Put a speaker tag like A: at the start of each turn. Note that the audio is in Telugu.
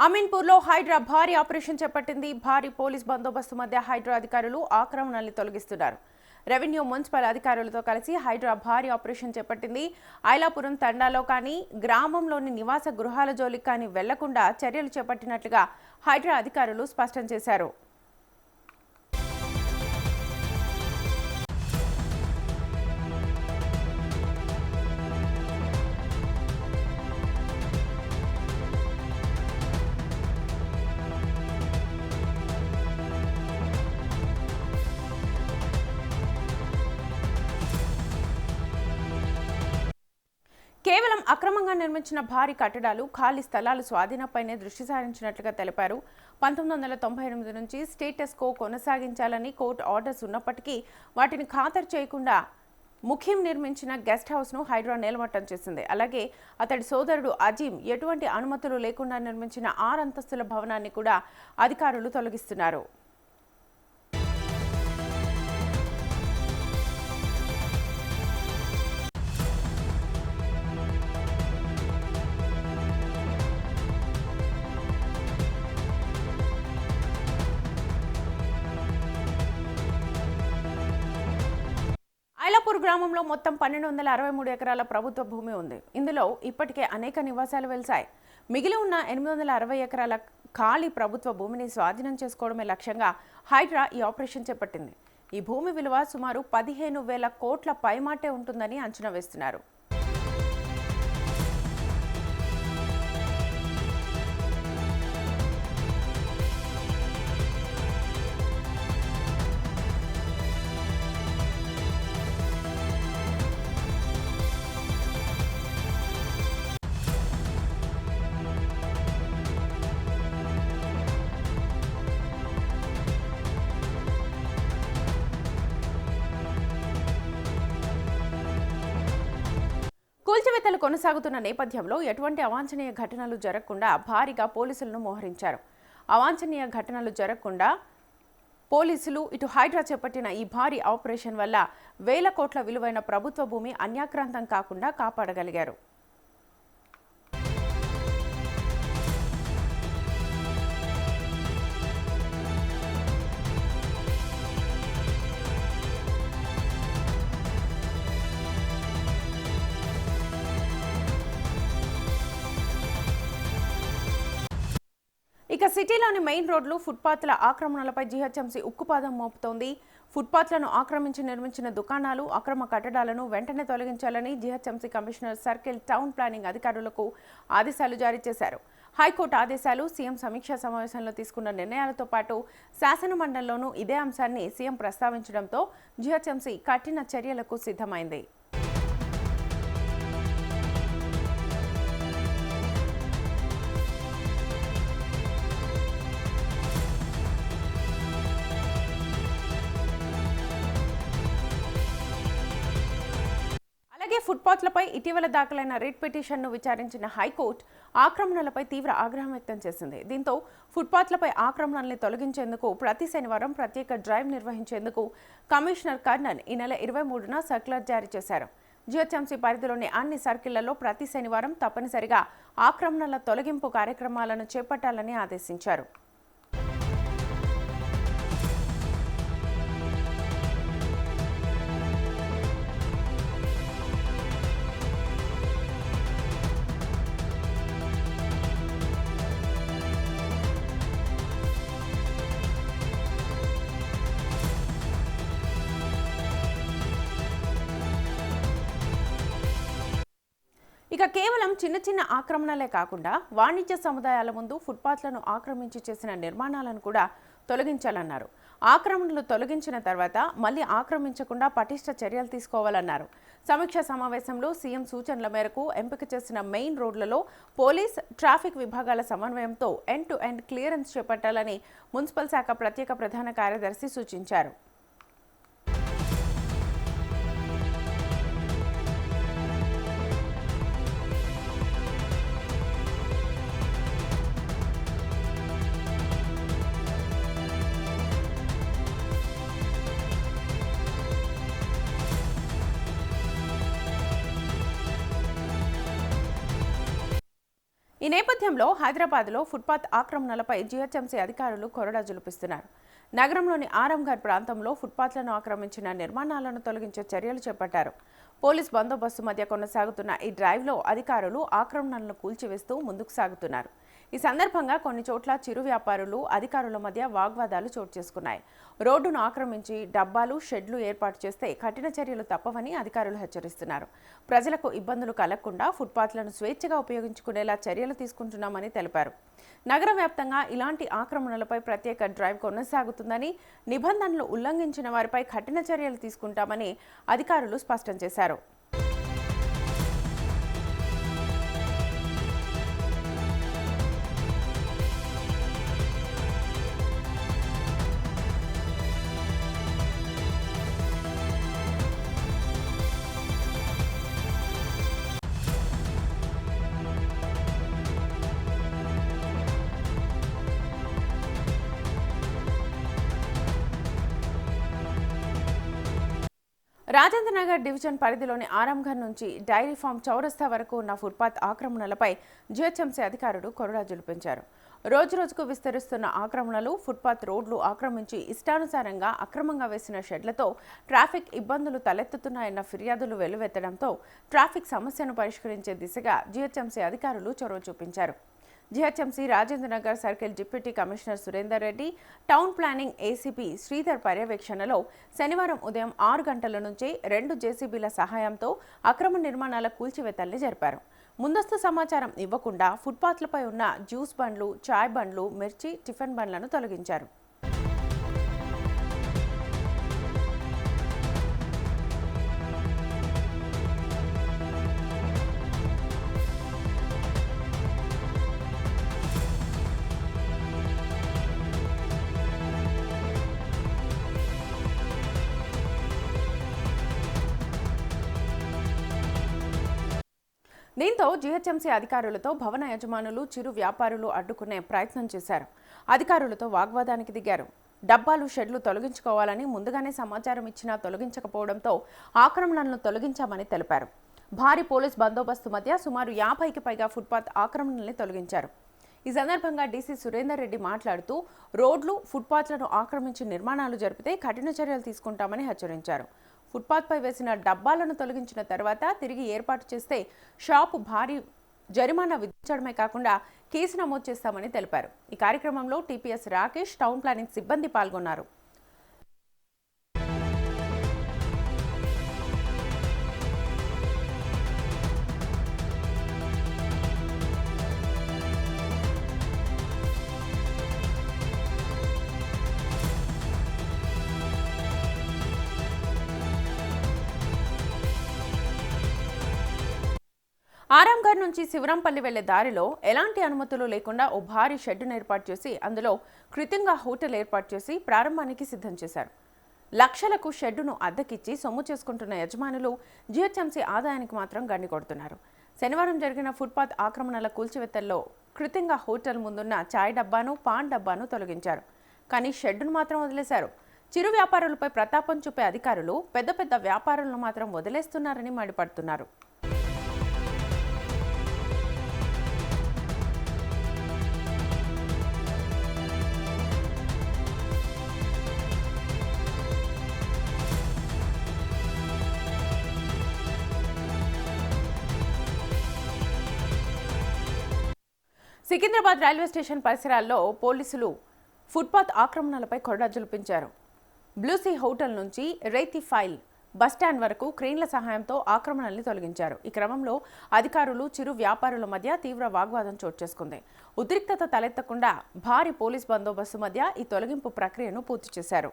A: అమీన్పూర్లో హైడ్రా భారీ ఆపరేషన్ చేపట్టింది. భారీ పోలీస్ బందోబస్తు మధ్య హైడ్రా అధికారులు ఆక్రమణల్ని తొలగిస్తున్నారు. రెవెన్యూ మున్సిపల్ అధికారులతో కలిసి హైడ్రా భారీ ఆపరేషన్ చేపట్టింది. ఐలాపురం తండాలో కానీ గ్రామంలోని నివాస గృహాల జోలికి కానీ వెళ్లకుండా చర్యలు చేపట్టినట్లుగా హైడ్రా అధికారులు స్పష్టం చేశారు. కేవలం అక్రమంగా నిర్మించిన భారీ కట్టడాలు, ఖాళీ స్థలాలు స్వాధీనంపైనే దృష్టి సారించినట్లుగా తెలిపారు. 1998 నుంచి స్టేటస్ కో కొనసాగించాలని కోర్టు ఆర్డర్స్ ఉన్నప్పటికీ వాటిని ఖాతరు చేయకుండా ముఖీం నిర్మించిన గెస్ట్ హౌస్ను హైడ్రా నేలమట్టం చేసింది. అలాగే అతడి సోదరుడు అజీం ఎటువంటి అనుమతులు లేకుండా నిర్మించిన 6 అంతస్తుల భవనాన్ని కూడా అధికారులు తొలగిస్తున్నారు. ఐలాపూర్ గ్రామంలో మొత్తం 1263 ఎకరాల ప్రభుత్వ భూమి ఉంది. ఇందులో ఇప్పటికే అనేక నివాసాలు వెలిశాయి. మిగిలి ఉన్న 860 ఎకరాల ఖాళీ ప్రభుత్వ భూమిని స్వాధీనం చేసుకోవడమే లక్ష్యంగా హైడ్రా ఈ ఆపరేషన్ చేపట్టింది. ఈ భూమి విలువ సుమారు 15,000 కోట్ల పైమాటే ఉంటుందని అంచనా వేస్తున్నారు. కూల్చివేతలు కొనసాగుతున్న నేపథ్యంలో ఎటువంటి అవాంఛనీయ ఘటనలు జరగకుండా భారీగా పోలీసులను మోహరించారు. అవాంఛనీయ ఘటనలు జరగకుండా పోలీసులు ఇటు హైడ్రా చేపట్టిన ఈ భారీ ఆపరేషన్ వల్ల వేల కోట్ల విలువైన ప్రభుత్వ భూమి అన్యాక్రాంతం కాకుండా కాపాడగలిగారు. ఇక సిటీలోని మెయిన్ రోడ్లు, ఫుట్పాత్ల ఆక్రమణలపై జీహెచ్ఎంసీ ఉక్కుపాదం మోపుతోంది. ఫుట్పాత్లను ఆక్రమించి నిర్మించిన దుకాణాలు, అక్రమ కట్టడాలను వెంటనే తొలగించాలని GHMC commissioner circle town planning అధికారులకు ఆదేశాలు జారీ చేశారు. హైకోర్టు ఆదేశాలు, సీఎం సమీక్షా సమావేశంలో తీసుకున్న నిర్ణయాలతో పాటు శాసనమండలిలోనూ ఇదే అంశాన్ని సీఎం ప్రస్తావించడంతో జీహెచ్ఎంసీ కఠిన చర్యలకు సిద్ధమైంది. అలాగే ఫుట్పాత్లపై ఇటీవల దాఖలైన రిట్ పిటిషన్ను విచారించిన హైకోర్టు ఆక్రమణలపై తీవ్ర ఆగ్రహం వ్యక్తం చేసింది. దీంతో ఫుట్పాత్లపై ఆక్రమణల్ని తొలగించేందుకు ప్రతి శనివారం ప్రత్యేక డ్రైవ్ నిర్వహించేందుకు కమిషనర్ కర్ణన్ ఈ నెల 23న సర్క్యులర్ జారీ చేశారు. జీహెచ్ఎంసీ పరిధిలోని అన్ని సర్కిళ్లలో ప్రతి శనివారం తప్పనిసరిగా ఆక్రమణల తొలగింపు కార్యక్రమాలను చేపట్టాలని ఆదేశించారు. ఇక కేవలం చిన్న చిన్న ఆక్రమణలే కాకుండా వాణిజ్య సముదాయాల ముందు ఫుట్పాత్లను ఆక్రమించి చేసిన నిర్మాణాలను కూడా తొలగించాలన్నారు. ఆక్రమణలు తొలగించిన తర్వాత మళ్లీ ఆక్రమించకుండా పటిష్ట చర్యలు తీసుకోవాలన్నారు. సమీక్షా సమావేశంలో సీఎం సూచనల మేరకు ఎంపిక చేసిన మెయిన్ రోడ్లలో పోలీస్, ట్రాఫిక్ విభాగాల సమన్వయంతో ఎండ్ టు ఎండ్ క్లియరెన్స్ చేపట్టాలని మున్సిపల్ శాఖ ప్రత్యేక ప్రధాన కార్యదర్శి సూచించారు. ఈ నేపథ్యంలో హైదరాబాద్లో ఫుట్పాత్ ఆక్రమణలపై జీహెచ్ఎంసీ అధికారులు కొరడా జులిపిస్తున్నారు. నగరంలోని ఆరంఘర్ ప్రాంతంలో ఫుట్పాత్లను ఆక్రమించిన నిర్మాణాలను తొలగించే చర్యలు చేపట్టారు. పోలీస్ బందోబస్తు మధ్య కొనసాగుతున్న ఈ డ్రైవ్లో అధికారులు ఆక్రమణలను కూల్చివేస్తూ ముందుకు సాగుతున్నారు. ఈ సందర్భంగా కొన్ని చోట్ల చిరు వ్యాపారులు అధికారుల మధ్య వాగ్వాదాలు చోటు చేసుకున్నాయి. రోడ్డును ఆక్రమించి డబ్బాలు, షెడ్లు ఏర్పాటు చేస్తే కఠిన చర్యలు తప్పవని అధికారులు హెచ్చరిస్తున్నారు. ప్రజలకు ఇబ్బందులు కలగకుండా ఫుట్పాత్లను స్వేచ్ఛగా ఉపయోగించుకునేలా చర్యలు తీసుకుంటున్నామని తెలిపారు. నగర వ్యాప్తంగా ఇలాంటి ఆక్రమణలపై ప్రత్యేక డ్రైవ్ కొనసాగుతుందని, నిబంధనలు ఉల్లంఘించిన వారిపై కఠిన చర్యలు తీసుకుంటామని అధికారులు స్పష్టం చేశారు. రాజేంద్ర నగర్ డివిజన్ పరిధిలోని ఆరంఘర్ నుంచి డైరీ ఫామ్ చౌరస్తా వరకు ఉన్న ఫుట్పాత్ ఆక్రమణలపై జీహెచ్ఎంసీ అధికారులు కొరడా జులిపించారు. రోజురోజుకు విస్తరిస్తున్న ఆక్రమణలు, ఫుట్పాత్ రోడ్లు ఆక్రమించి ఇష్టానుసారంగా అక్రమంగా వేసిన షెడ్లతో ట్రాఫిక్ ఇబ్బందులు తలెత్తుతున్నాయన్న ఫిర్యాదులు వెల్లువెత్తడంతో ట్రాఫిక్ సమస్యను పరిష్కరించే దిశగా జీహెచ్ఎంసీ అధికారులు చొరవ చూపించారు. GHMC Rajendranagar circle deputy commissioner Surender Reddy, town planning ACP Sridhar పర్యవేక్షణలో శనివారం ఉదయం 6 గంటల నుంచి 2 జేసీబీల సహాయంతో అక్రమ నిర్మాణాల కూల్చివేతల్ని జరిపారు. ముందస్తు సమాచారం ఇవ్వకుండా ఫుట్పాత్లపై ఉన్న జ్యూస్ బండ్లు, చాయ్ బండ్లు, మిర్చి, టిఫిన్ బండ్లను తొలగించారు. దీంతో జీహెచ్ఎంసీ అధికారులతో భవన యజమానులు, చిరు వ్యాపారులు అడ్డుకునే ప్రయత్నం చేశారు. అధికారులతో వాగ్వాదానికి దిగారు. డబ్బాలు, షెడ్లు తొలగించుకోవాలని ముందుగానే సమాచారం ఇచ్చినా తొలగించకపోవడంతో ఆక్రమణలను తొలగించామని తెలిపారు. భారీ పోలీస్ బందోబస్తు మధ్య సుమారు 50కి పైగా ఫుట్పాత్ ఆక్రమణల్ని తొలగించారు. ఈ సందర్భంగా డీసీ సురేందర్ రెడ్డి మాట్లాడుతూ రోడ్లు, ఫుట్పాత్లను ఆక్రమించి నిర్మాణాలు జరిపితే కఠిన చర్యలు తీసుకుంటామని హెచ్చరించారు. ఫుట్పాత్పై వేసిన డబ్బాలను తొలగించిన తర్వాత తిరిగి ఏర్పాటు చేస్తే షాపు భారీ జరిమానా విధించడమే కాకుండా కేసు నమోదు చేస్తామని తెలిపారు. ఈ కార్యక్రమంలో టీపీఎస్ రాకేష్, టౌన్ ప్లానింగ్ సిబ్బంది పాల్గొన్నారు. ఆరాంఘర్ నుంచి శివరాంపల్లి వెళ్లే దారిలో ఎలాంటి అనుమతులు లేకుండా ఓ భారీ షెడ్డును ఏర్పాటు చేసి అందులో కృత్రిమంగా హోటల్ ఏర్పాటు చేసి ప్రారంభానికి సిద్ధం చేశారు. లక్షలకు షెడ్డును అద్దెకిచ్చి సొమ్ము చేసుకుంటున్న యజమానులు జీహెచ్ఎంసీ ఆదాయానికి మాత్రం గండి కొడుతున్నారు. శనివారం జరిగిన ఫుట్పాత్ ఆక్రమణల కూల్చివేతల్లో కృత్రిమంగా హోటల్ ముందున్న చాయ్ డబ్బాను, పాన్ డబ్బాను తొలగించారు. కానీ షెడ్డును మాత్రం వదిలేశారు. చిరు వ్యాపారులపై ప్రతాపం చూపే అధికారులు పెద్ద పెద్ద వ్యాపారులను మాత్రం వదిలేస్తున్నారని మండిపడుతున్నారు. సికింద్రాబాద్ రైల్వే స్టేషన్ పరిసరాల్లో పోలీసులు ఫుట్పాత్ ఆక్రమణలపై కొరడా జులిపించారు. బ్లూసీ హోటల్ నుంచి రైతి ఫైల్ బస్టాండ్ వరకు క్రేన్ల సహాయంతో ఆక్రమణల్ని తొలగించారు. ఈ క్రమంలో అధికారులు, చిరు వ్యాపారుల మధ్య తీవ్ర వాగ్వాదం చోటు చేసుకుంది. ఉద్రిక్తత తలెత్తకుండా భారీ పోలీస్ బందోబస్తు మధ్య ఈ తొలగింపు ప్రక్రియను పూర్తి చేశారు.